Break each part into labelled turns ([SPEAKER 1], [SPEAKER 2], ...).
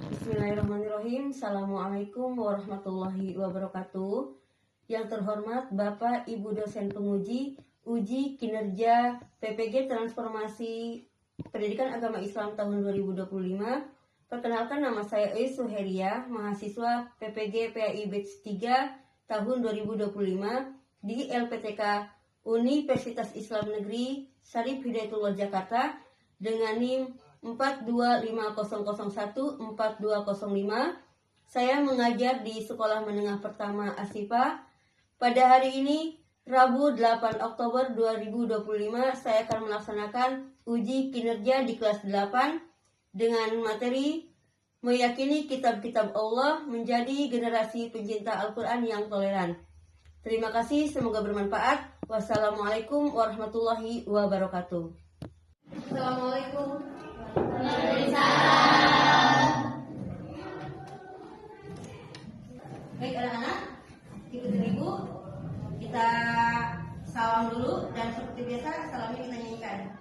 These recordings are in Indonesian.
[SPEAKER 1] Bismillahirrahmanirrahim. Assalamualaikum warahmatullahi wabarakatuh. Yang terhormat Bapak Ibu dosen penguji uji kinerja PPG Transformasi Pendidikan Agama Islam tahun 2025. Perkenalkan, nama saya Eis Suheria, mahasiswa PPG PAI Batch 3 tahun 2025 di LPTK Universitas Islam Negeri Syarif Hidayatullah Jakarta dengan NIM 42500142005. Saya mengajar di Sekolah Menengah Pertama Asifa. Pada hari ini, Rabu 8 Oktober 2025, saya akan melaksanakan uji kinerja di kelas 8 dengan materi meyakini kitab-kitab Allah menjadi generasi pencinta Al-Quran yang toleran. Terima kasih, semoga bermanfaat. Wassalamualaikum warahmatullahi wabarakatuh. Assalamualaikum. Baik anak-anak, ikutin ibu. Kita salam dulu dan seperti biasa salamnya kita nyanyikan.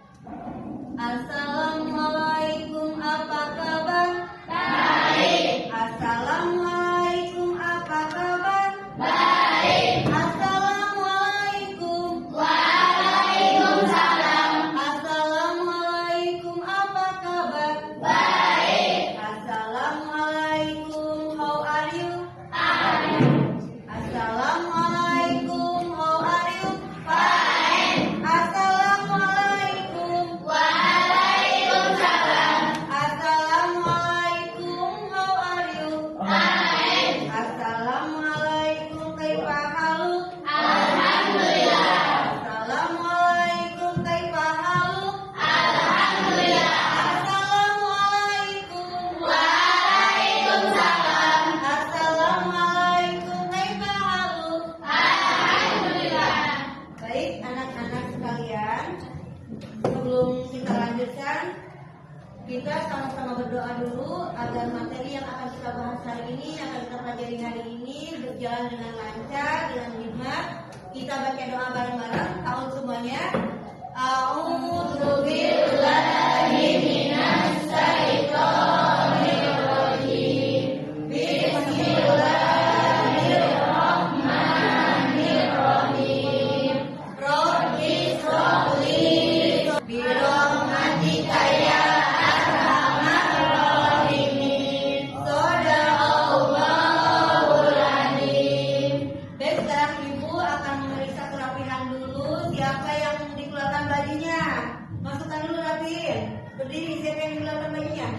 [SPEAKER 1] Assalamualaikum, apa kabar? Baik. Assalamualaikum, apa kabar? Baik. Assalamualaikum. Waalaikumsalam. Assalamualaikum, apa kabar? Baik. Assalamualaikum, how are you? Assalamualaikum, how are you? Fine. Assalamualaikum. Waalaikumsalam. Assalamualaikum, how are you? Fine. Assalamualaikum, kaifa haluk? Alhamdulillah. Assalamualaikum, kaifa haluk? Alhamdulillah. Assalamualaikum. Waalaikumsalam. Assalamualaikum, kaifa haluk? Alhamdulillah. Baik anak-anak sekalian, sebelum kita lanjutkan, kita sama-sama berdoa dulu agar materi yang akan kita bahas hari ini, yang akan kita pelajari hari ini berjalan dengan lancar, dengan hikmat. Kita baca doa bareng-bareng. Tahun semuanya. A'udzubillahi minasyaitonirrajim. Bismillahirrahmanirrahim. Rabbi shrahli birahmatika ya arhamar rahimin. Shadaqallahul azim. Baik, sekarang ibu akan memeriksa kerapihan dulu. Siapa yang dikeluarkan bajunya? Masukkan dulu, rapiin. Berdiri, siapa yang dikeluarkan bajunya?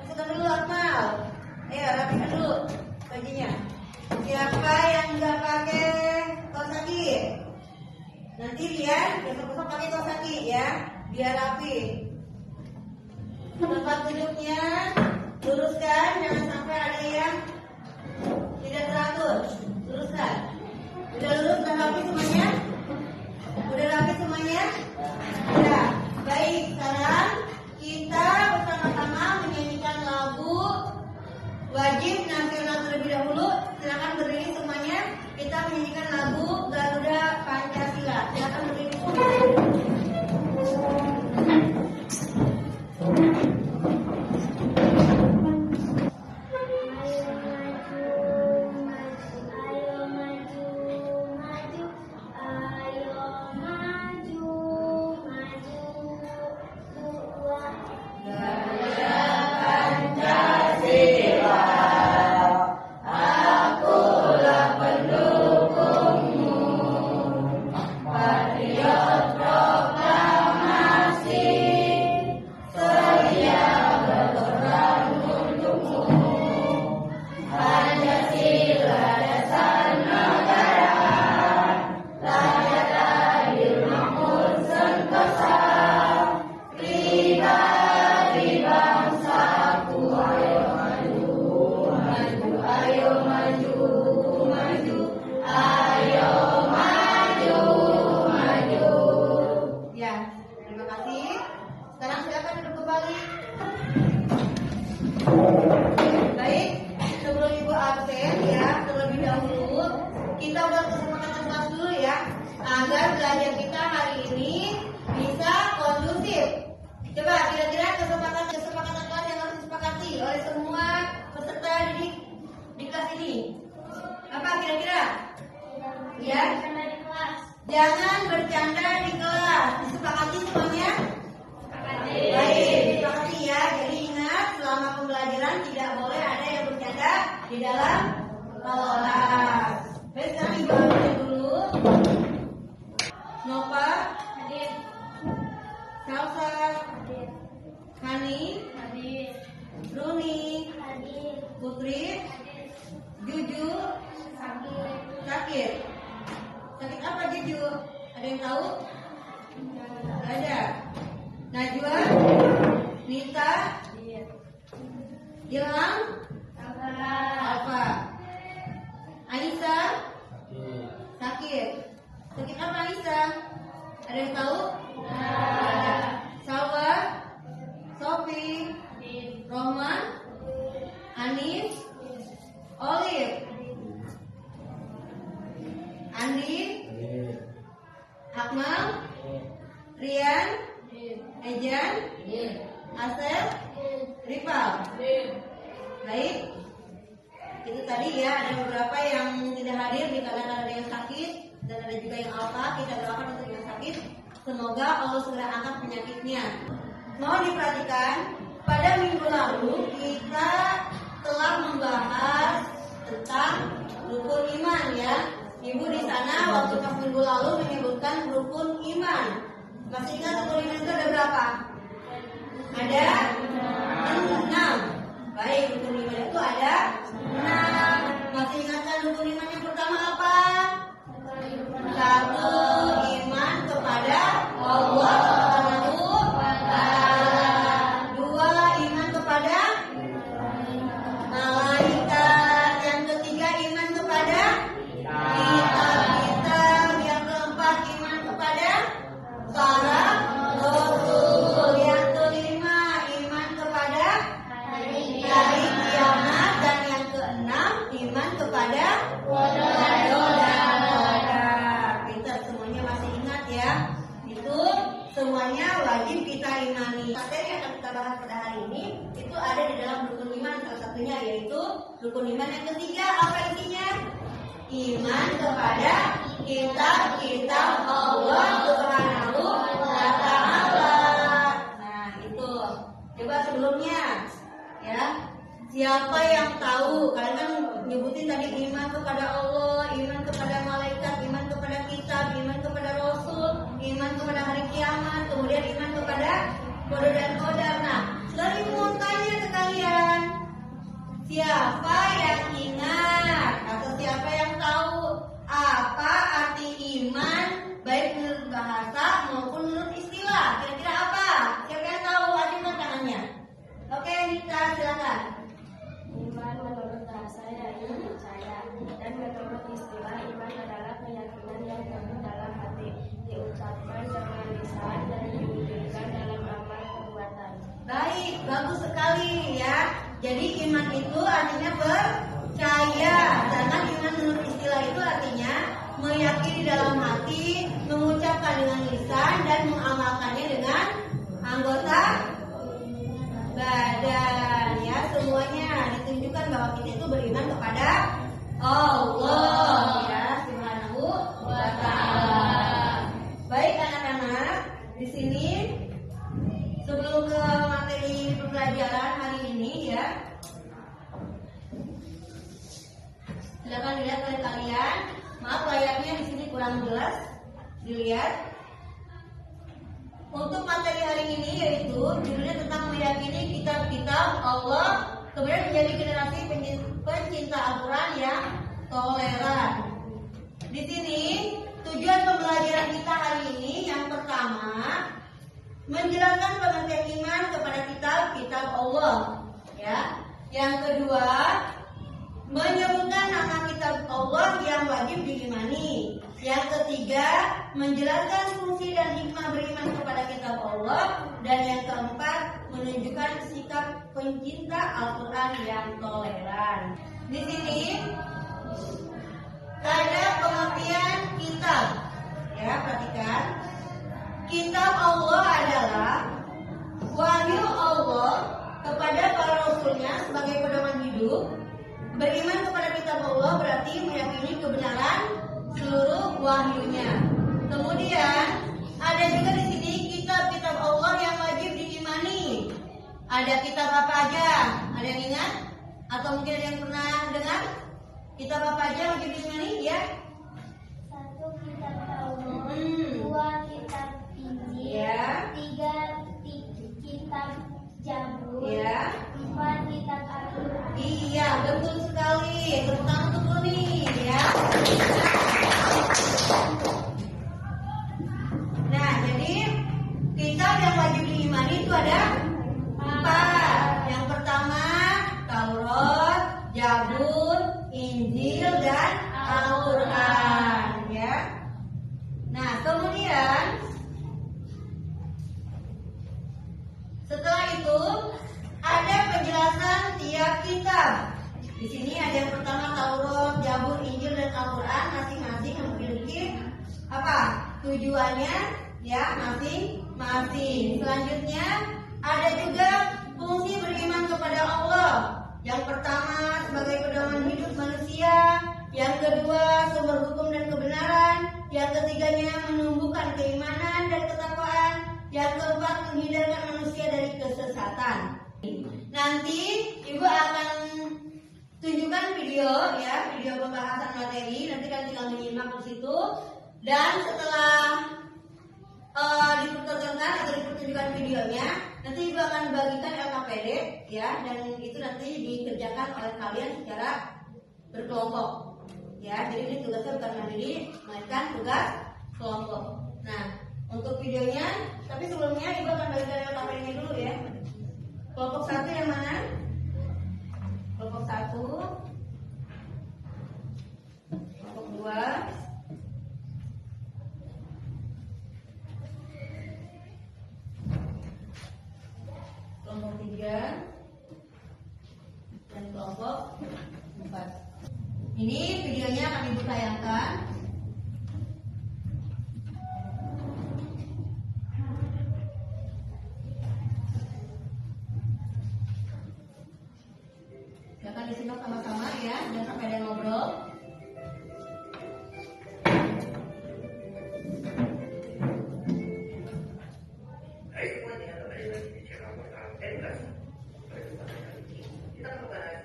[SPEAKER 1] Masukkan dulu, Akmal. Ayo, rapikan dulu bajunya. Siapa yang nggak pakai kaos kaki? Nanti lihat, besok-besok pakai kaos kaki ya, biar rapi. Tempat duduknya luruskan, jangan sampai ada yang tidak teratur. Luruskan. Udah lurus dan rapi semuanya? Udah rapi semuanya? Ya, baik. Sekarang kita bersama-sama menyanyikan lagu wajib nasional terlebih dahulu. Silakan berdiri semuanya. Kita menyanyikan lagu Garuda Pancasila. Silakan berdiri semua. agar belajar kita hari ini bisa kondusif. Coba kira-kira kesepakatan kelas yang harus disepakati oleh semua Jangan bercanda di kelas. Disepakati semuanya? Baik, disepakati ya. Jadi ingat, selama pembelajaran tidak boleh ada yang bercanda di dalam kelas. Baik, sekarang ibu ambil dulu. Nova, hadir. Salsa, hadir. Hani, hadir. Runi, hadir. Putri, hadir. Juju, hadir. Sakit. Sakit apa Juju? Ada yang tahu? Tidak ada. Najwa, Nita, Ilham, Alfa, Aisyah, sakit. Sakit apa Aisyah? Ada yang tahu? Ada. Salwa, Sofi, Rohman, Anis, Olive, Andi, Akmal, Rian, Ejan, Asel, Ripal. Baik. Itu tadi ya, ada beberapa yang tidak hadir dikarenakan ada yang sakit dan ada juga yang alfa. Kita doakan untuk yang sakit, semoga Allah segera angkat penyakitnya. Mohon diperhatikan, pada minggu lalu kita telah membahas tentang rukun iman ya. Ibu di sana waktu pas minggu lalu menyebutkan rukun iman. Masih ingat rukun iman itu ada berapa? Ada 6. Baik, rukun iman itu ada 6. Masih ingatkan rukun iman yang pertama apa? 1. Iman kepada Allah Subhanahu wa Ta'ala. 2. Iman kepada malaikat. Yang ketiga, iman kepada kitab-kitab. Yang keempat, iman kepada para rasul. Yang kelima, iman kepada hari kiamat. Dan yang keenam, iman kepada qada dan qadar. Pintar, semuanya masih ingat ya? Itu semuanya wajib kita imani. Materi yang akan kita bahas pada hari ini itu ada di dalam rukun iman, salah satunya yaitu rukun iman yang ketiga. Apa isinya? Iman kepada kitab-kitab Allah Subhanahu wa Ta'ala. Nah, itu. Coba sebelumnya ya. Siapa yang tahu? Kalian kan nyebutin tadi iman kepada Allah, iman kepada malaikat, iman kepada kitab, iman kepada rasul, iman kepada hari kiamat, kemudian iman kepada qada dan qadar. Nah, sekarang mau tanya ke kalian, siapa yang ingat atau siapa yang tahu apa arti iman baik menurut bahasa maupun menurut istilah? Kira-kira apa? Siapa yang tahu? Ajukan tangannya. Oke, Nita, silakan.
[SPEAKER 2] Iman menurut bahasa yaitu percaya, dan menurut istilah iman adalah keyakinan yang teguh dalam hati, diucapkan dengan lisan dan diwujudkan dalam amal perbuatan.
[SPEAKER 1] Baik, bagus sekali ya. Jadi iman itu artinya percaya. Sedangkan iman menurut istilah itu artinya meyakini dalam hati, mengucapkan dengan lisan dan mengamalkannya dengan anggota badan ya. Semuanya ditunjukkan bahwa kita itu beriman kepada Allah ya Subhanahu wa Ta'ala. Baik anak-anak, di sini sebelum ke materi pembelajaran hari ini ya, silakan dilihat oleh kalian. Maaf layarnya di sini kurang jelas dilihat. Untuk materi hari ini yaitu judulnya tentang meyakini kitab-kitab Allah, kemudian menjadi generasi pencinta Al-Quran yang toleran. Di sini tujuan pembelajaran kita hari ini yang pertama menjelaskan pengertian iman kepada kitab-kitab Allah ya. Yang kedua, menyebutkan nama kitab Allah yang wajib diimani. Yang ketiga, menjelaskan fungsi dan hikmah beriman kepada kitab Allah. Dan yang keempat, menunjukkan sikap pencinta Al-Quran yang toleran. Di sini ada pengertian kitab ya, perhatikan. Kitab Allah adalah wahyu Allah kepada para rasulnya sebagai pedoman hidup. Beriman kepada kitab Allah berarti meyakini kebenaran seluruh wahyunya. Kemudian ada juga di sini kitab-kitab Allah yang wajib diimani. Ada kitab apa aja? Ada yang ingat? Atau mungkin ada yang pernah dengar? Kitab apa aja yang wajib diimani? Ya.
[SPEAKER 2] 1 kitab Taurat, 2 kitab Injil,
[SPEAKER 1] Ya.
[SPEAKER 2] 3 kitab Zabur,
[SPEAKER 1] Ya.
[SPEAKER 2] 4 kitab Al-Quran.
[SPEAKER 1] Iya, betul sekali. Terutama untuk lo nih, ya. Nah, jadi kitab yang wajib diimani itu ada 4. Yang pertama Taurat, Zabur, Injil, dan Al-Quran, ya. Nah, kemudian setelah itu ada penjelasan tiap kitab. Di sini ada yang pertama Taurat, Zabur, Injil, dan Al-Quran, masing-masing memiliki apa? Tujuannya, ya, masing-masing. Selanjutnya ada juga fungsi beriman kepada Allah. Yang pertama sebagai pedoman hidup manusia, yang kedua sumber hukum dan kebenaran, yang ketiganya menumbuhkan keimanan dan ketakwaan, yang keempat menghindarkan manusia dari kesesatan. Nanti Ibu akan tunjukkan video, ya, video pembahasan materi. Nanti kalian tinggal menyimak di situ. Dan setelah dipertontonkan atau dipertunjukkan videonya, nanti Ibu akan bagikan LKPD, ya, dan itu nanti dikerjakan oleh kalian secara berkelompok, ya. Jadi ini tugasnya bukan mandiri, melainkan tugas kelompok. Nah, untuk videonya, tapi sebelumnya Ibu akan bagikan LKPD-nya dulu, ya. Kelompok 1 yang mana? Kelompok 1, kelompok 2, kelompok 3, dan kelompok 4. Ini videonya akan Ibu tayangkan. Akan disimak sama-sama, ya, jangan sampai ada yang ngobrol.
[SPEAKER 3] Hai semuanya, kembali lagi di channel Portal Edukasi. Pada kesempatan kali ini kita membahas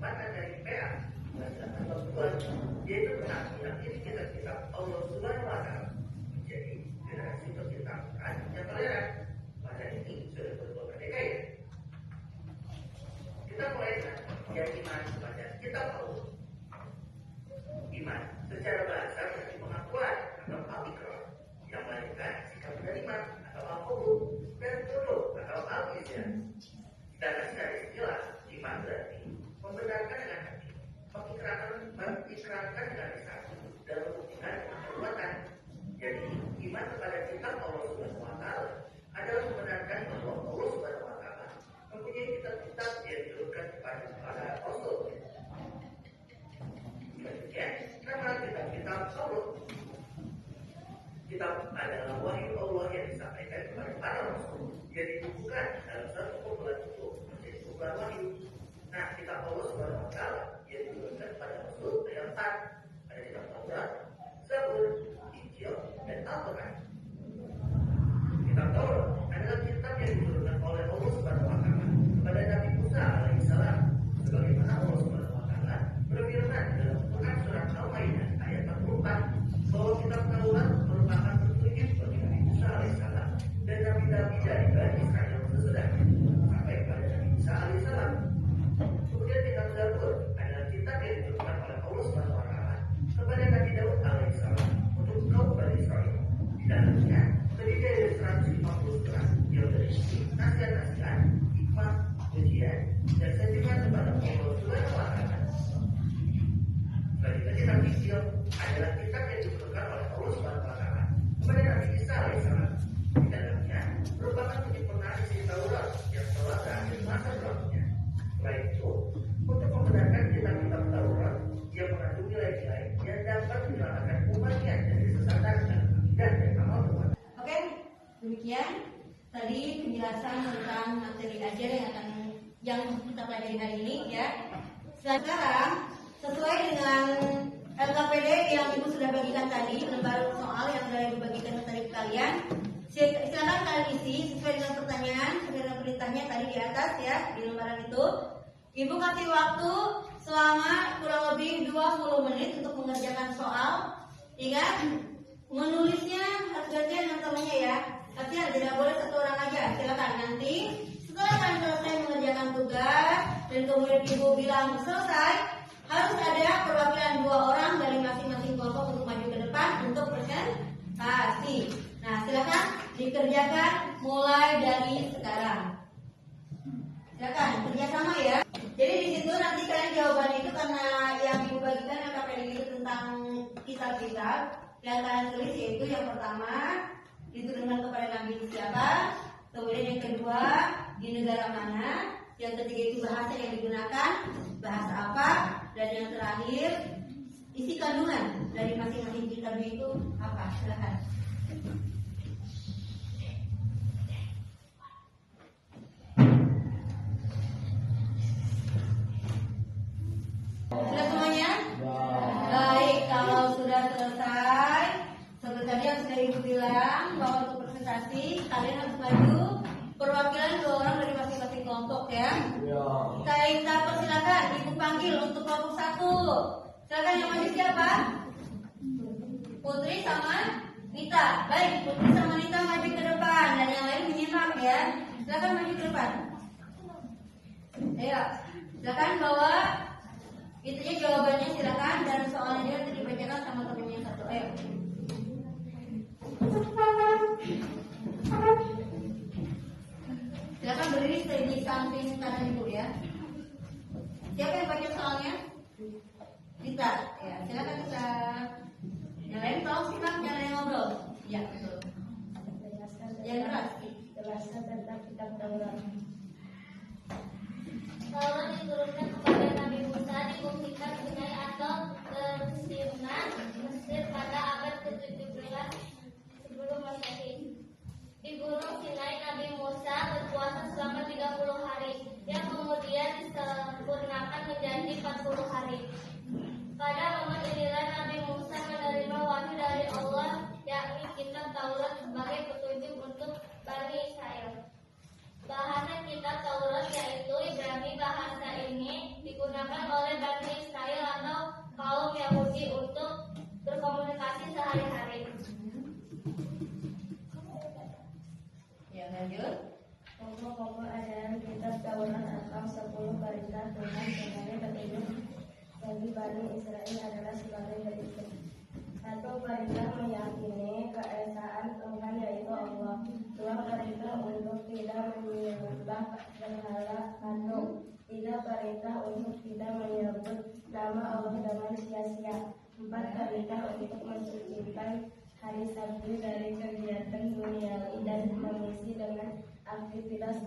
[SPEAKER 3] makna dari PA bahasa Al-Quran, yaitu tentang meyakini kitab-kitab Allah Subhanahu wa Ta'ala menjadi generasi penciptaan yang toleran. Pada ini sudah berbuat merdeka, ya. Kita mulai dengan iman kepada kitab Allah. Iman secara bahasa berarti pengakuan atau al-iqrar, yang melainkan sikap menerima atau al-qabul dan tunduk atau al-izyan. Sedangkan secara istilah, iman berarti membenarkan dengan hati, mengikrarkan dengan lisan, dan membuktikan dengan perbuatan. Jadi, iman kepada kitab Allah Subhanahu wa Ta'ala adalah membenarkan bahwa Allah Subhanahu wa Ta'ala mempunyai kitab-kitab yang diturunkan kepada para rasul. Selanjutnya, nama kitab-kitab Allah. Kitab adalah wahyu Allah yang disampaikan kepada para rasul, yang dibukukan dalam satu kumpulan buku menjadi kumpulan wahyu. Nah, kitab Allah Subhanahu wa Ta'ala yang diturunkan kepada rasul ada 4. Ada kitab Taurat, Zabur, Injil, dan Al-Quran. Kitab Taurat adalah kitab yang diturunkan oleh Allah Subhanahu wa Ta'ala kepada Nabi Musa alaihissalam, sebagaimana Allah Subhanahu wa Ta'ala berfirman dalam Quran surat Al-Maidah ayat 44 bahwa kitab Taurat merupakan petunjuk bagi Nabi Musa alaihissalam dan nabi-nabi dari Bani Israel sesudahnya sampai kepada Nabi Isa alaihissalam. Kemudian kitab Zabur adalah kitab yang diturunkan oleh Allah Subhanahu wa Ta'ala kepada Nabi Daud alaihissalam untuk kaum Bani Israel. Di dalamnya terdiri dari 150 surat yang berisi nasihat-nasihat, hikmah, pujian, dan sentimen kepada Allah Subhanahu wa Ta'ala. Selanjutnya kitab Injil adalah kitab yang diturunkan oleh Allah Subhanahu wa Ta'ala kepada Nabi Isa alaihissalam. Di dalamnya merupakan penyempurnaan isi Taurat yang telah berakhir masa berlakunya. Selain itu, untuk membenarkan kitab-kitab Taurat yang mengandung nilai-nilai yang dapat menyelamatkan umatnya dari kesesatan dan akidah dan amal perbuatan.
[SPEAKER 1] Oke, demikian tadi penjelasan tentang materi ajar yang kita pelajari hari ini, ya. Sekarang sesuai dengan LKPD yang Ibu sudah bagikan tadi, lembar soal yang sudah Ibu bagikan tadi ke kalian. Silakan kalian isi sesuai dengan pertanyaan, sesuai dengan perintahnya tadi di atas ya, di lembaran itu. Ibu kasih waktu selama kurang lebih 20 menit untuk mengerjakan soal. Ingat, menulisnya harus gantian dengan temannya ya. Artinya tidak boleh satu orang aja. Silakan nanti setelah kalian selesai mengerjakan tugas dan kemudian Ibu bilang selesai, harus ada perwakilan 2 orang dari masing-masing kelompok untuk maju ke depan untuk presentasi. Nah, silakan dikerjakan mulai dari sekarang. Silakan kerjasama ya. Jadi di situ nanti kalian jawabannya itu karena yang Ibu bagikan LKPD itu tentang kitab-kitab yang kalian tulis, yaitu yang pertama ditujukan kepada Nabi siapa, kemudian yang kedua di negara mana, yang ketiga itu bahasa yang digunakan, bahasa apa, dan yang terakhir isi kandungan dari masing-masing kitab itu apa. Silakan. Sudah semuanya? Baik, kalau sudah selesai, seperti tadi yang sudah Ibu bilang bahwa untuk presentasi kalian harus maju perwakilan 2 orang dari masing-masing kelompok ya. Kita persilakan Ibu panggil untuk kelompok 1. Silakan yang maju siapa? Putri sama Nita. Baik, Putri sama Nita maju ke depan dan yang lain menyimak ya. Silakan maju ke depan. Ayo, silakan bawa itunya jawabannya silakan dan soalnya juga nanti dibacakan sama temennya satu. Ayo. Silakan berdiri di samping kanan Ibu ya. Siapa yang baca soalnya? Kita. Ya, silakan kita. Yang lain tolong simak, jangan ada yang ngobrol. Ya, betul. Jangan keras.
[SPEAKER 2] Jelaskan tentang kitab Taurat.
[SPEAKER 4] Taurat diturunkan kepada Nabi Musa di Bukit Sinai atau Sinai Mesir pada abad ke-17 sebelum Masehi. Di Gunung Sinai Nabi Musa berpuasa selama 30 hari yang kemudian disempurnakan menjadi 40 hari. Pada momen inilah Nabi Musa menerima wahyu dari Allah, yakni kitab Taurat sebagai petunjuk untuk Bani Israel. Bahasa kitab Taurat yaitu Ibrani. Bahasa ini digunakan oleh Bani Israel atau kaum Yahudi untuk berkomunikasi sehari-hari.
[SPEAKER 1] Ya, lanjut.
[SPEAKER 2] Pokok-pokok ajaran kitab Taurat atau 10 perintah Tuhan sebagai petunjuk bagi Bani Israel adalah sebagai berikut. 1. Perintah meyakini keesaan Tuhan yaitu Allah. 2. Perintah untuk tidak menyembah berhala patung. 3. Perintah untuk tidak menyebut nama Allah dengan sia-sia. 4. Perintah untuk mensucikan hari Sabtu dari kegiatan duniawi dan mengisi dengan aktivitas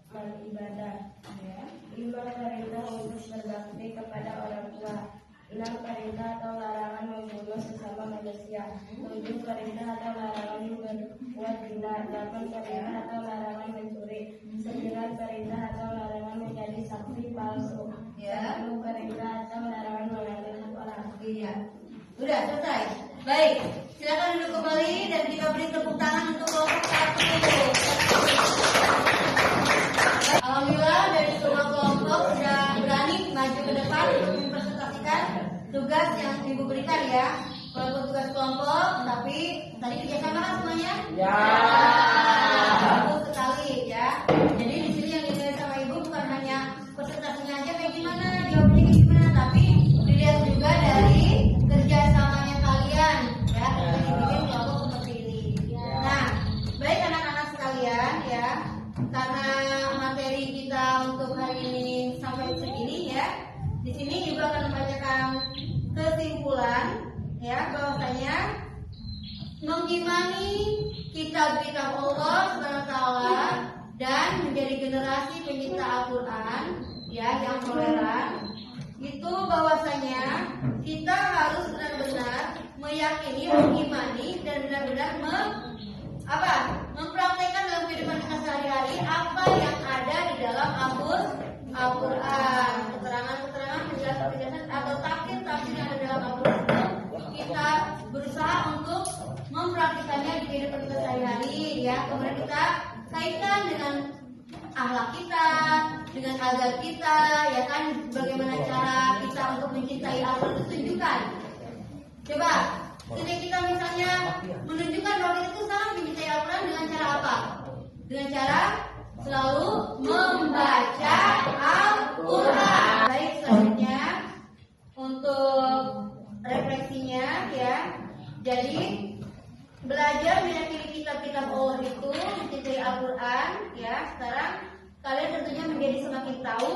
[SPEAKER 2] beribadah. 5. Perintah untuk berbakti kepada orang tua. 6. Perintah atau larangan membunuh sesama manusia. 7. Perintah atau larangan berbuat zina. 8. Perintah atau larangan mencuri. 9. Perintah atau larangan menjadi saksi palsu. 10. Perintah atau larangan mengandung orang.
[SPEAKER 1] Iya. Sudah selesai. Baik, silakan duduk kembali dan kita beri tepuk tangan untuk kelompok 1. Alhamdulillah dari semua kelompok sudah berani maju ke depan untuk mempresentasikan tugas yang Ibu berikan ya. Walaupun tugas kelompok, tapi tadi kerjasama kan semuanya? Ya. Bagus sekali ya. Jadi di sini yang dilihat sama Ibu bukan hanya presentasinya aja kayak gimana, jawabnya kayak gimana, tapi dilihat juga dari kerjasamanya kalian ya, bikin kelompok seperti ini. Nah, baik anak-anak sekalian ya, karena materi kita untuk hari ini sampai segini ya. Di sini Ibu akan membacakan kesimpulan ya, bahwasanya mengimani kitab-kitab Allah SWT dan menjadi generasi penyinta Al-Quran ya yang toleran, itu bahwasanya kita harus benar-benar meyakini, mengimani dan benar-benar mempraktekkan dalam kehidupan kita sehari-hari apa yang ada di dalam Al-Quran, keterangan-keterangan, penjelasan-penjelasan atau tafsir-tafsir yang ada dalam Al-Quran kemudian kita kaitkan dengan akhlak kita, dengan azab kita, ya kan, bagaimana cara kita untuk mencintai Al-Quran itu tunjukkan. Coba, ketika kita misalnya menunjukkan bahwa kita itu sangat mencintai Al-Quran dengan cara apa? Dengan cara selalu membaca Al-Quran. Baik, selanjutnya untuk refleksinya ya. Jadi belajar meyakini kitab-kitab Allah itu, mencintai Al-Quran ya. Sekarang kalian tentunya menjadi semakin tahu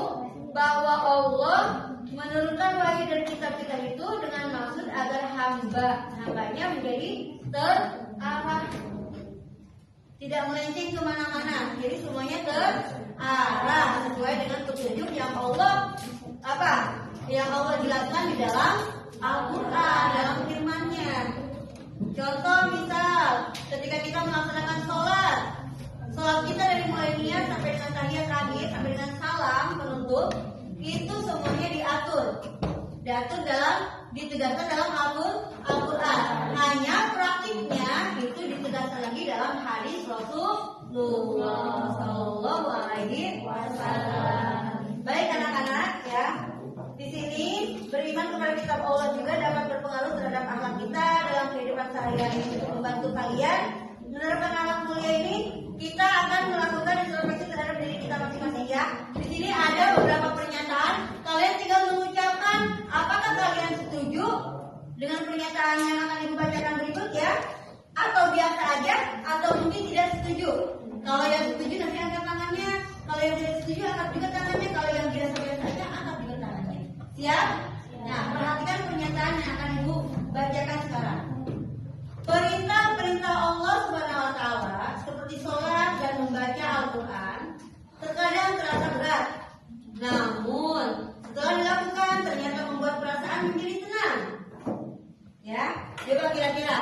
[SPEAKER 1] bahwa Allah menurunkan wahyu dan kitab-kitab itu dengan maksud agar hambanya menjadi terarah, tidak melenceng kemana-mana. Jadi semuanya terarah sesuai dengan petunjuk yang Allah yang Allah jelaskan di dalam Al-Quran, dalam firman-Nya. Contoh misal, ketika kita melaksanakan sholat kita dari mulai niat sampai dengan tahiyat akhir, sampai dengan salam penutup, itu semuanya ditegaskan dalam Al-Quran. Hanya praktiknya itu ditegaskan lagi dalam hadis Rasulullah Sallallahu Alaihi Wasallam. Baik anak-anak ya. Di sini beriman kepada kitab Allah juga dapat berpengaruh terhadap akhlak kita dalam kehidupan sehari-hari. Untuk membantu kalian menerapkan akhlak mulia ini, kita akan melakukan introspeksi terhadap diri kita masing-masing ya. Di sini ada beberapa pernyataan, kalian tinggal mengucapkan apakah kalian setuju dengan pernyataan yang akan ibu bacakan berikut ya, atau biasa aja, atau mungkin tidak setuju. Kalau yang setuju nanti angkat tangannya, kalau yang tidak setuju angkat juga tangannya, kalau yang biasa-biasa aja angkat juga tangannya. Siap? Nah, perhatikan pernyataan yang akan ibu bacakan sekarang. Perintah-perintah Allah Subhanahu wa Ta'ala seperti sholat dan membaca Al-Quran terkadang terasa berat, namun setelah dilakukan ternyata membuat perasaan menjadi tenang. Ya, coba kira-kira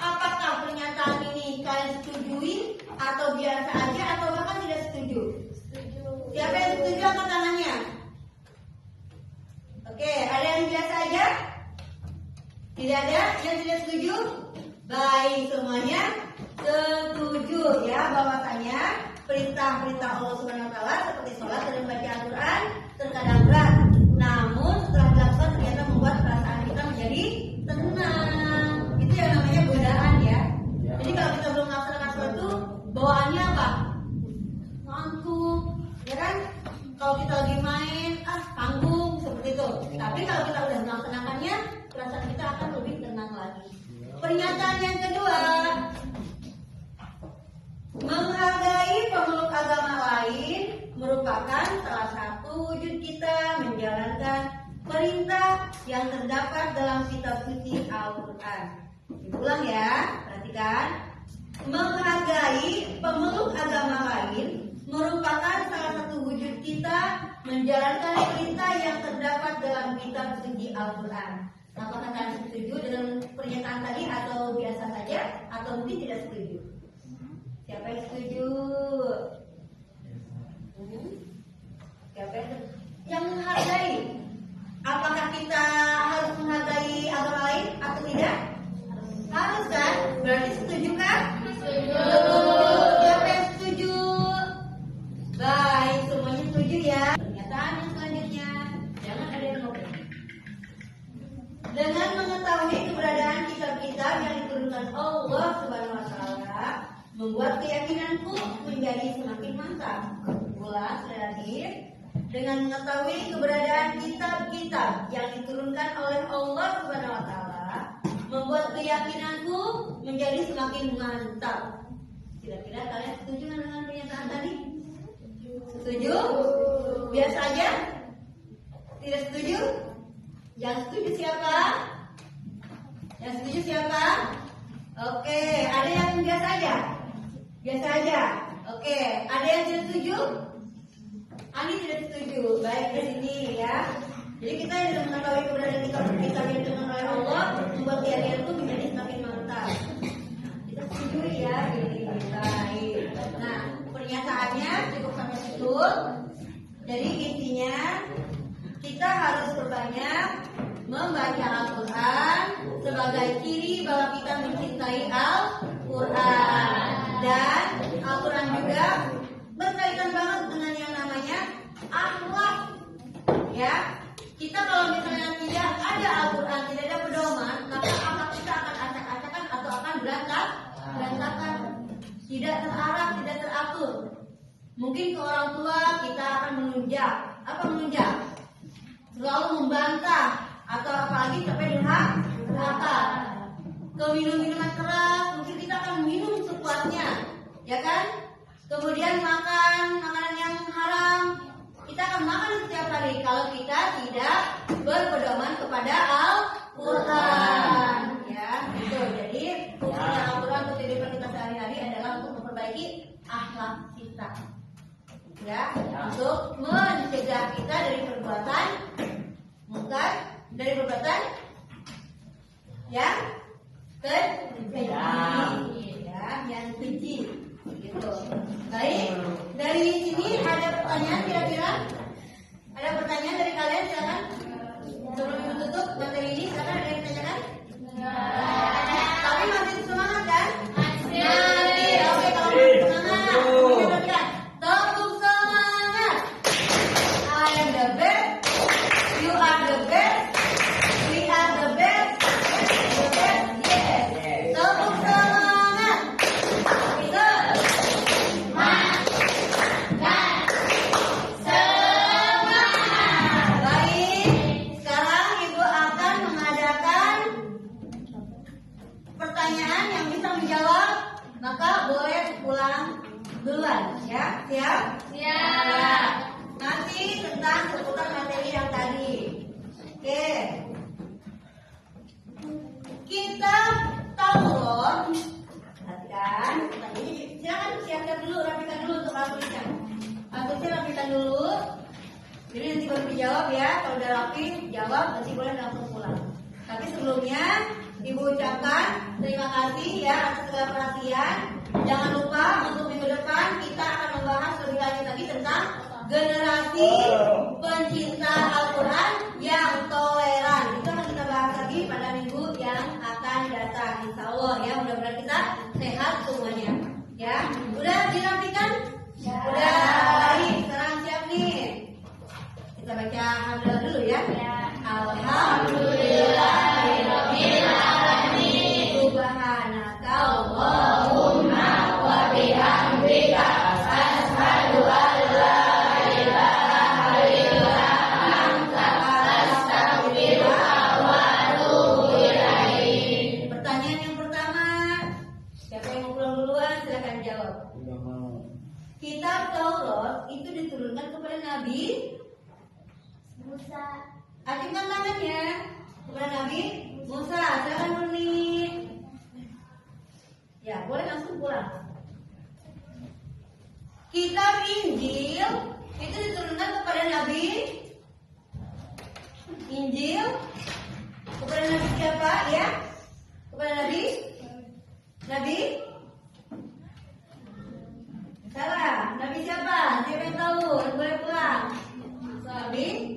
[SPEAKER 1] apakah pernyataan ini kalian setujui atau biasa aja atau bahkan tidak setuju? Siapa yang setuju angkat tangannya? Oke, ada yang biasa aja? Tidak ada yang tidak setuju? Baik, semuanya setuju ya, bahwasanya perintah-perintah Allah Subhanahu wa Ta'ala seperti sholat dan membaca Al-Quran terkadang berat, namun setelah dilakukan ternyata membuat perasaan kita menjadi tenang. Itu yang namanya godaan ya. Jadi kalau kita belum melaksanakan sesuatu, bawaannya apa? Ngantuk, ya kan? Kalau kita lagi main, tanggung seperti itu. Tapi kalau kita udah melaksanakannya, perasaan kita akan lebih tenang lagi. Pernyataan yang kedua, menghargai pemeluk agama lain merupakan salah satu wujud kita menjalankan perintah yang terdapat dalam kitab suci Al-Quran. Diulang ya, perhatikan. Menghargai pemeluk agama lain merupakan salah satu wujud kita menjalankan perintah yang terdapat dalam kitab suci Al-Quran. Apakah kalian setuju dengan pernyataan tadi atau biasa saja atau mungkin tidak setuju? Siapa yang setuju? Siapa yang menghargai? Apakah kita harus menghargai agama lain atau tidak? Harus kan? Berarti setuju kan? Setuju. Siapa yang setuju? Baik, semuanya setuju ya. Pernyataan yang selanjutnya, jangan ada yang ngobrol. Dengan mengetahui keberadaan kitab-kitab yang diturunkan Allah Subhanahu wa Ta'ala, membuat keyakinanku menjadi semakin mantap. Ulang sekali lagi. Dengan mengetahui keberadaan kitab-kitab yang diturunkan oleh Allah Subhanahu wa Ta'ala, membuat keyakinanku menjadi semakin mantap. Kira-kira kalian setuju dengan pernyataan tadi? Setuju? Biasa aja? Tidak setuju? Yang setuju siapa? Yang setuju siapa? Oke, ada yang biasa aja? Biasa aja. Oke, ada yang tidak setuju? Ani tidak setuju. Baik, di sini ya. Jadi kita yang sudah mengetahui keberadaan kitab yang diturunkan oleh Allah, membuat keyakinan itu menjadi semakin mantap. Kita setuju ya, ini baik. Nah, pernyataannya cukup sampai situ. Jadi intinya kita harus berbanyak membaca Al-Quran sebagai ciri bahwa kita mencintai Al-Quran dan juga berkaitan banget dengan yang namanya akhlak. Ya, kita kalau misalnya tidak ada Al-Quran, tidak ada pedoman, maka akhlak kita akan acak-acakan atau akan berantakan, tidak terarah, tidak teratur. Mungkin ke orang tua kita akan menunjak. Apa menunjak? Selalu membantah atau apalagi sampai durhaka. Ke minum-minuman keras, mungkin kita akan minum sepuasnya, ya kan? Kemudian makan makanan yang haram, kita akan makan setiap hari kalau kita tidak berpedoman kepada Al-Quran. Ya, itu. Jadi fungsinya Al-Quran untuk kehidupan kita sehari-hari adalah untuk memperbaiki akhlak kita. Ya, untuk mencegah kita dari perbuatan mungkar, dari perbuatan yang keji, ya, yang keji, gitu. Baik, dari sini ada pertanyaan kira-kira? Ada pertanyaan dari kalian? Silakan. Sebelum ibu tutup materi ini, silakan ada yang ditanyakan? Tapi masih semangat kan? Masih. Oke, kalau masih semangat, kita berikan tepuk semangat. I am the best. You are the best. We are the best. The best. Yes. Tepuk semangat. Kita baik. Sekarang ibu akan mengadakan pertanyaan yang bisa menjawab, maka boleh pulang duluan. Ya, siap? Siap. Nanti tentang seputar materi yang tadi. Oke. Kitab Taurat. Perhatikan. Ini silakan siapkan dulu, rapikan dulu untuk tulisnya. Tulisnya rapikan dulu. Jadi nanti baru dijawab ya. Kalau udah rapi, jawab. Nanti boleh langsung pulang. Tapi sebelumnya, ibu ucapkan terima kasih ya atas segala perhatian. Jangan lupa untuk minggu depan kita akan membahas lebih lanjut lagi tentang generasi pencinta Al-Quran yang toleran. Itu akan kita bahas lagi pada minggu yang akan datang, insya Allah ya. Mudah-mudahan kita sehat semuanya. Ya, udah dirapikan? Udah. Baik, sekarang siap nih. Kita baca alhamdulillah dulu ya. Alhamdulillahirabbil alamin. Subhanaka Allahumma wa bihamdika asyhadu an la ilaha illa anta astaghfiruka wa atubu ilaik. Pertanyaan yang pertama, siapa yang mau pulang duluan silakan jawab. Kitab Taurat itu diturunkan kepada Nabi
[SPEAKER 4] Musa.
[SPEAKER 1] Acungkan tangannya kepada Nabi Musa. Silakan Murni. Ya, boleh langsung pulang. Kitab Injil itu diturunkan kepada Nabi Injil kepada Nabi siapa ya? Kepada Nabi salah. Nabi siapa? Siapa yang tahu? Boleh pulang. Nabi